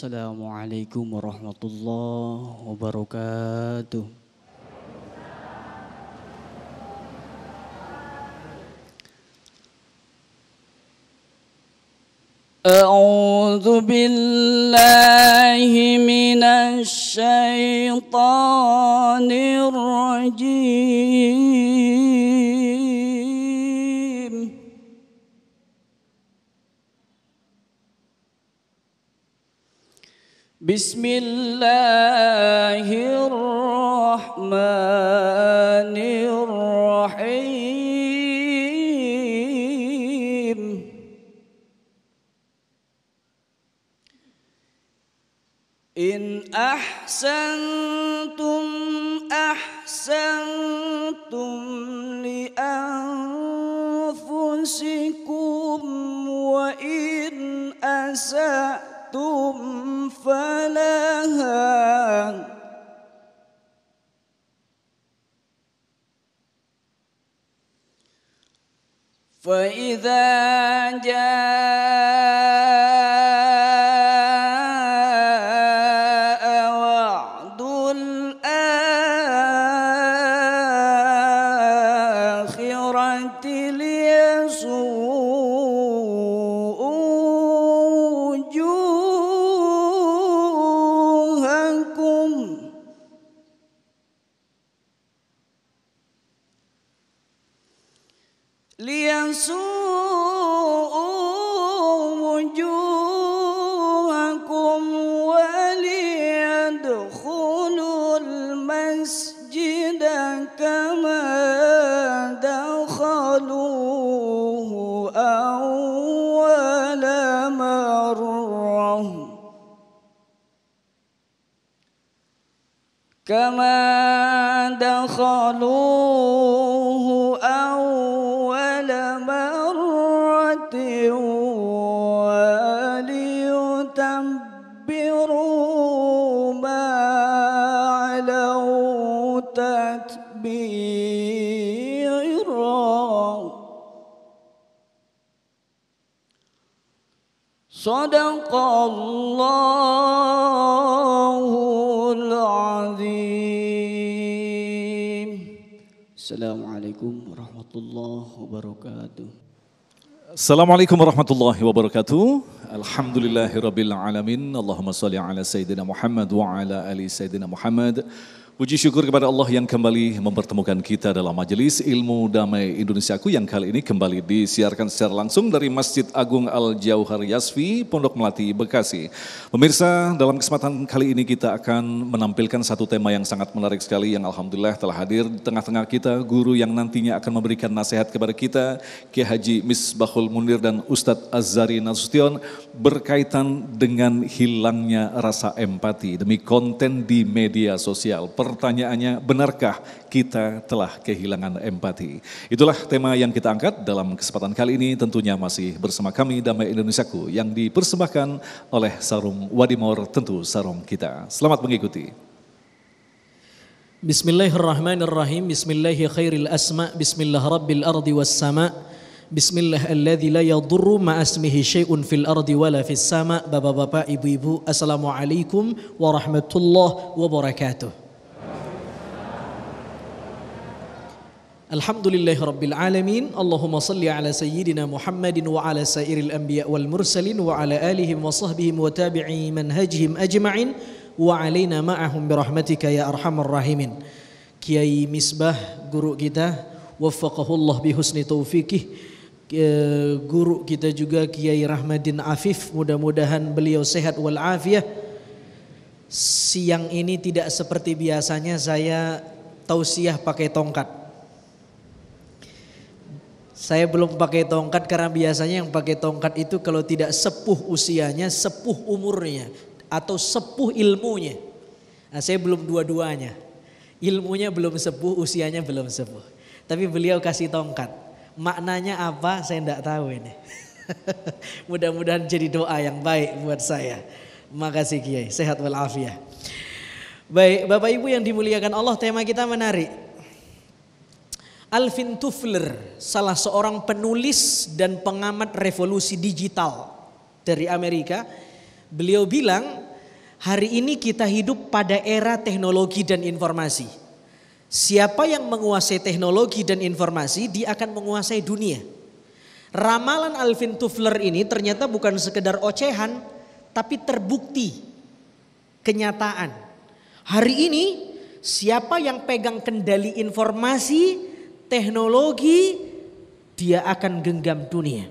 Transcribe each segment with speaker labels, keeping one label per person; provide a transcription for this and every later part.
Speaker 1: Assalamualaikum warahmatullahi wabarakatuh. A'udzu billahi minasy syaithanir rajim. Bismillahirrahmanirrahim. In ahsantum ahsantum li anfusikum wa in asatum falaha fa idza jaa wa'dul akhirati liyasu'u wujuhakum wa liyadkhulul masjida kama dakhaluhu awwala marrah kama dakhaluhu awwala marratin wa liyutabbiru ma 'alaw tatbira. Shadaqallahul azim. Assalamualaikum warahmatullahi wabarakatuh.
Speaker 2: Assalamualaikum warahmatullahi wabarakatuh. Alhamdulillahirabbil alamin. Allahumma shalli ala sayyidina Muhammad wa ala ali sayyidina Muhammad. Puji syukur kepada Allah yang kembali mempertemukan kita dalam majelis Ilmu Damai Indonesiaku yang kali ini kembali disiarkan secara langsung dari Masjid Agung Al-Jauhar Yasfi, Pondok Melati, Bekasi. Pemirsa, dalam kesempatan kali ini kita akan menampilkan satu tema yang sangat menarik sekali yang alhamdulillah telah hadir di tengah-tengah kita, guru yang nantinya akan memberikan nasihat kepada kita, Kiai Haji Misbahul Munir dan Ustadz Azhari Nasution, berkaitan dengan hilangnya rasa empati demi konten di media sosial. Pertanyaannya, benarkah kita telah kehilangan empati? Itulah tema yang kita angkat dalam kesempatan kali ini, tentunya masih bersama kami Damai Indonesiaku yang dipersembahkan oleh Sarung Wadimor, tentu sarung kita. Selamat mengikuti.
Speaker 3: Bismillahirrahmanirrahim. Bismillahi khairil asma. Bismillah rabbil ardi was sama. Bismillah alladzi la yadurru ma'asmihi syai'un fil ardi wala fis sama. Bapak-bapak, ibu-ibu, assalamualaikum warahmatullahi wabarakatuh. Alhamdulillahi rabbil alamin. Allahumma salli ala sayyidina Muhammadin wa ala sairil anbiya wal mursalin wa ala alihim wa sahbihim wa tabi'i manhajihim ajma'in wa alaina ma'ahum birahmatika ya arhamar rahimin. Kiai Misbah, guru kita, waffaqahullah bihusni taufiqih. Guru kita juga Kiai Rahmadin Afif, mudah-mudahan beliau sehat wal afiyah. Siang ini tidak seperti biasanya saya tausiah pakai tongkat. Saya belum pakai tongkat karena biasanya yang pakai tongkat itu kalau tidak sepuh usianya, sepuh umurnya atau sepuh ilmunya. Nah, saya belum dua-duanya. Ilmunya belum sepuh, usianya belum sepuh. Tapi beliau kasih tongkat. Maknanya apa saya tidak tahu ini. Mudah-mudahan jadi doa yang baik buat saya. Makasih Kiai, sehat walafiat. Baik, Bapak Ibu yang dimuliakan Allah, tema kita menarik. Alvin Toffler, salah seorang penulis dan pengamat revolusi digital dari Amerika, beliau bilang Hari ini kita hidup pada era teknologi dan informasi. Siapa yang menguasai teknologi dan informasi, dia akan menguasai dunia. Ramalan Alvin Toffler ini ternyata bukan sekedar ocehan, tapi terbukti kenyataan. Hari ini siapa yang pegang kendali informasi, teknologi, dia akan genggam dunia.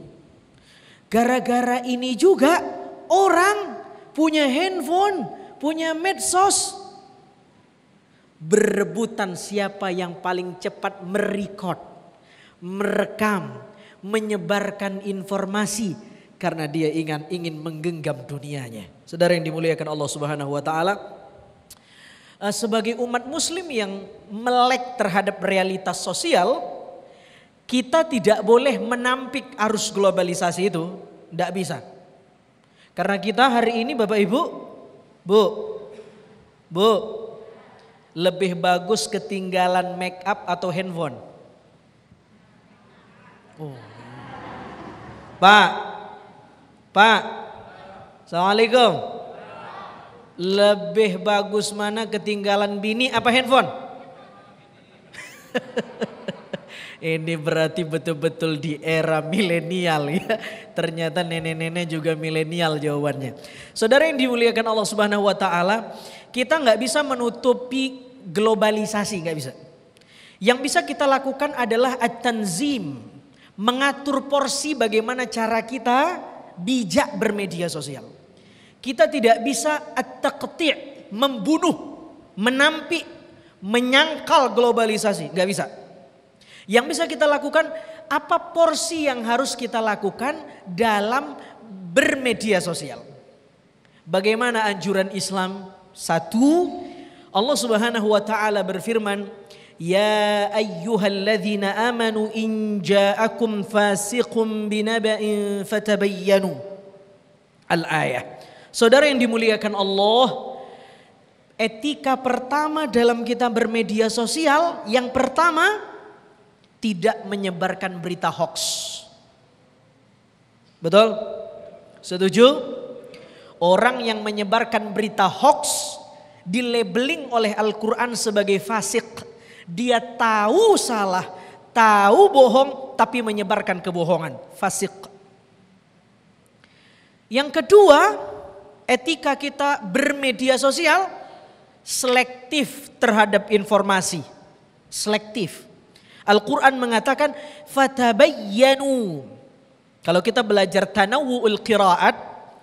Speaker 3: Gara-gara ini juga orang punya handphone, punya medsos, berebutan siapa yang paling cepat merekod, merekam, menyebarkan informasi karena dia ingin menggenggam dunianya. Saudara yang dimuliakan Allah Subhanahu wa taala, sebagai umat muslim yang melek terhadap realitas sosial, kita tidak boleh menampik arus globalisasi itu, tidak bisa. Karena kita hari ini Bapak Ibu, Bu, lebih bagus ketinggalan make up atau handphone? Oh. Pak, Assalamualaikum. Lebih bagus mana ketinggalan bini apa handphone? Ini berarti betul-betul di era milenial ya. Ternyata nenek-nenek juga milenial jawabannya. Saudara yang dimuliakan Allah Subhanahu wa taala, kita nggak bisa menutupi globalisasi, nggak bisa. Yang bisa kita lakukan adalah at-tanzim, mengatur porsi bagaimana cara kita bijak bermedia sosial. Kita tidak bisa at-taqti', membunuh, menampik, menyangkal globalisasi, nggak bisa. Yang bisa kita lakukan, apa porsi yang harus kita lakukan dalam bermedia sosial. Bagaimana anjuran Islam? Satu, Allah Subhanahu wa taala berfirman, "Ya ayyuhalladzina amanu in ja'akum fasiqun binaba'in fatabayyanu." Al-ayah. Saudara yang dimuliakan Allah, etika pertama dalam kita bermedia sosial, yang pertama, tidak menyebarkan berita hoax. Betul? Setuju? Orang yang menyebarkan berita hoax dilabeling oleh Al-Quran sebagai fasik. Dia tahu salah, tahu bohong, tapi menyebarkan kebohongan. Fasik. Yang kedua, etika kita bermedia sosial selektif terhadap informasi. Selektif. Al-Quran mengatakan fatabayyanu. Kalau kita belajar tanawu'ul qiraat,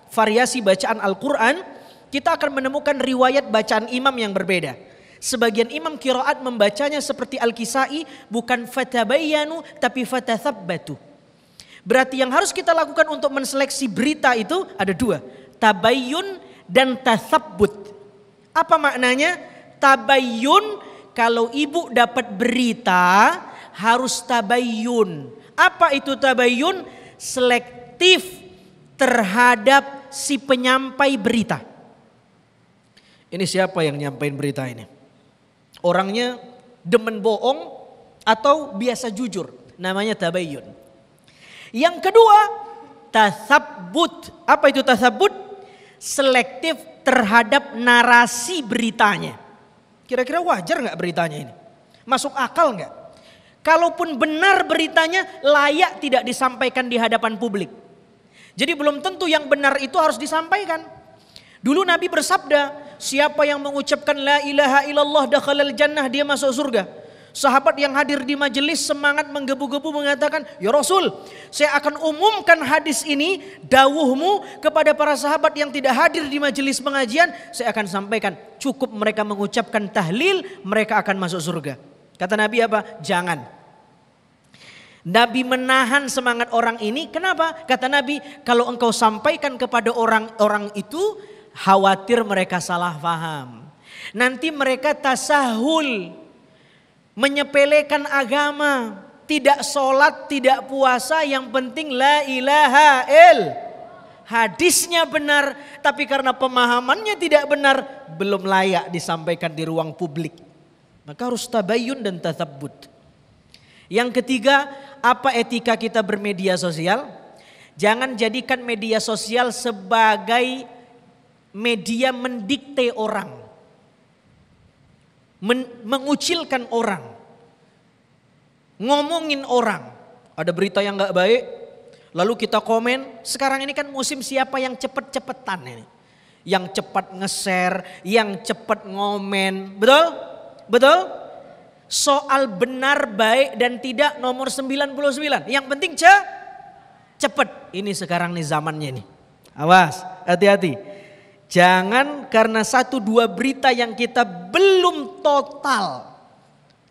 Speaker 3: variasi bacaan Al-Quran, kita akan menemukan riwayat bacaan imam yang berbeda. Sebagian imam qiraat membacanya seperti Al-Kisai, bukan fatabayyanu tapi fatathabbatu. Berarti yang harus kita lakukan untuk menseleksi berita itu ada dua, tabayyun dan tathabbut. Apa maknanya? Tabayyun, kalau ibu dapat berita harus tabayyun. Apa itu tabayyun? Selektif terhadap si penyampai berita. Ini siapa yang nyampein berita ini? Orangnya demen bohong atau biasa jujur? Namanya tabayyun. Yang kedua, tatsabbut. Apa itu tatsabbut? Selektif terhadap narasi beritanya. Kira-kira wajar nggak beritanya ini? Masuk akal nggak? Kalaupun benar beritanya, layak tidak disampaikan di hadapan publik. Jadi belum tentu yang benar itu harus disampaikan. Dulu Nabi bersabda, siapa yang mengucapkan la ilaha illallah dakhalal jannah, dia masuk surga. Sahabat yang hadir di majelis semangat menggebu-gebu mengatakan, ya Rasul, saya akan umumkan hadis ini, dawuhmu kepada para sahabat yang tidak hadir di majelis pengajian. Saya akan sampaikan, cukup mereka mengucapkan tahlil, mereka akan masuk surga. Kata Nabi apa? Jangan. Nabi menahan semangat orang ini. Kenapa? Kata Nabi, kalau engkau sampaikan kepada orang-orang itu, khawatir mereka salah paham. Nanti mereka tasahul, menyepelekan agama, tidak sholat, tidak puasa, yang penting la ilaha hadisnya benar, tapi karena pemahamannya tidak benar, belum layak disampaikan di ruang publik. Maka harus tabayyun dan tatsabbut. Yang ketiga, apa etika kita bermedia sosial? Jangan jadikan media sosial sebagai media mendikte orang, mengucilkan orang, ngomongin orang. Ada berita yang gak baik, lalu kita komen. Sekarang ini kan musim siapa yang cepet-cepetan ini. Yang cepat nge-share, yang cepat ngomen. Betul? Betul? Soal benar, baik dan tidak nomor 99. Yang penting cepet. Ini sekarang nih zamannya nih. Awas, hati-hati. Jangan karena 1-2 berita yang kita belum total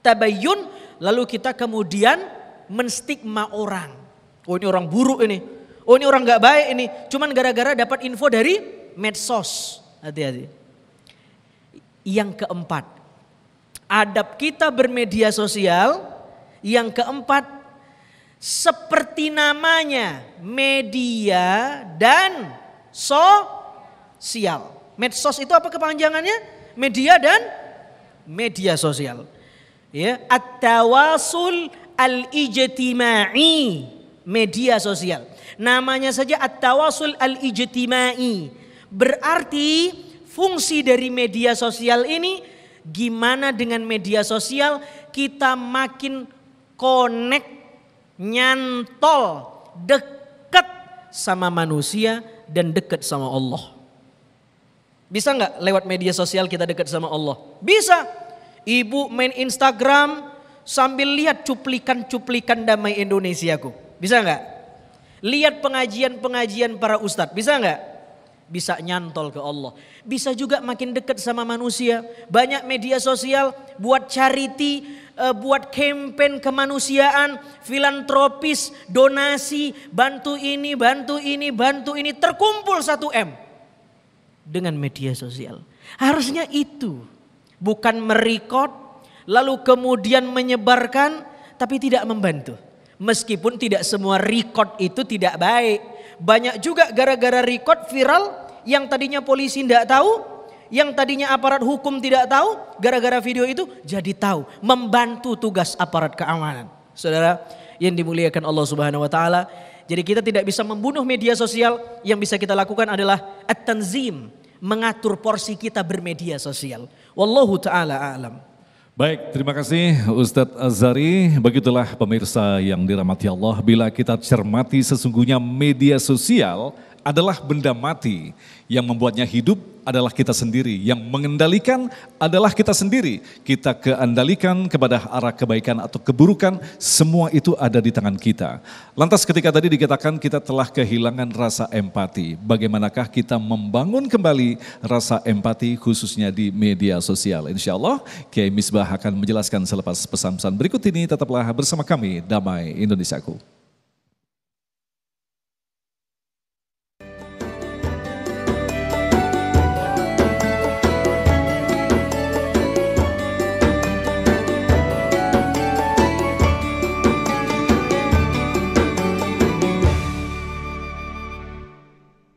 Speaker 3: tabayun, lalu kita kemudian menstigma orang. Oh ini orang buruk ini. Oh ini orang gak baik ini. Cuman gara-gara dapat info dari medsos. Hati-hati. Yang keempat, adab kita bermedia sosial. Yang keempat, seperti namanya, media dan sosial. Medsos itu apa kepanjangannya? Media dan media sosial. Ya, at-tawasul al-ijtimai, media sosial. Namanya saja at-tawasul al-ijtimai. Berarti fungsi dari media sosial ini, gimana dengan media sosial kita makin connect, nyantol, dekat sama manusia dan dekat sama Allah. Bisa nggak lewat media sosial kita dekat sama Allah? Bisa. Ibu main Instagram sambil lihat cuplikan-cuplikan damai Indonesiaku. Bisa nggak? Lihat pengajian-pengajian para ustadz. Bisa nggak? Bisa nyantol ke Allah. Bisa juga makin dekat sama manusia. Banyak media sosial buat charity, buat campaign kemanusiaan, filantropis, donasi, bantu ini, bantu ini, bantu ini. Terkumpul 1 M dengan media sosial. Harusnya itu. Bukan merekod, lalu kemudian menyebarkan, tapi tidak membantu. Meskipun tidak semua record itu tidak baik. Banyak juga gara-gara record viral, yang tadinya polisi tidak tahu, yang tadinya aparat hukum tidak tahu, gara-gara video itu jadi tahu, membantu tugas aparat keamanan. Saudara yang dimuliakan Allah Subhanahu wa taala, jadi kita tidak bisa membunuh media sosial, yang bisa kita lakukan adalah at-tanzim, mengatur porsi kita bermedia sosial. Wallahu taala a'lam.
Speaker 2: Baik, terima kasih Ustadz Azhari. Begitulah pemirsa yang dirahmati Allah, bila kita cermati sesungguhnya media sosial adalah benda mati. Yang membuatnya hidup adalah kita sendiri. Yang mengendalikan adalah kita sendiri. Kita keandalikan kepada arah kebaikan atau keburukan, semua itu ada di tangan kita. Lantas ketika tadi dikatakan kita telah kehilangan rasa empati. Bagaimanakah kita membangun kembali rasa empati khususnya di media sosial? Insya Allah Kiai Misbah akan menjelaskan selepas pesan-pesan berikut ini. Tetaplah bersama kami, Damai Indonesiaku.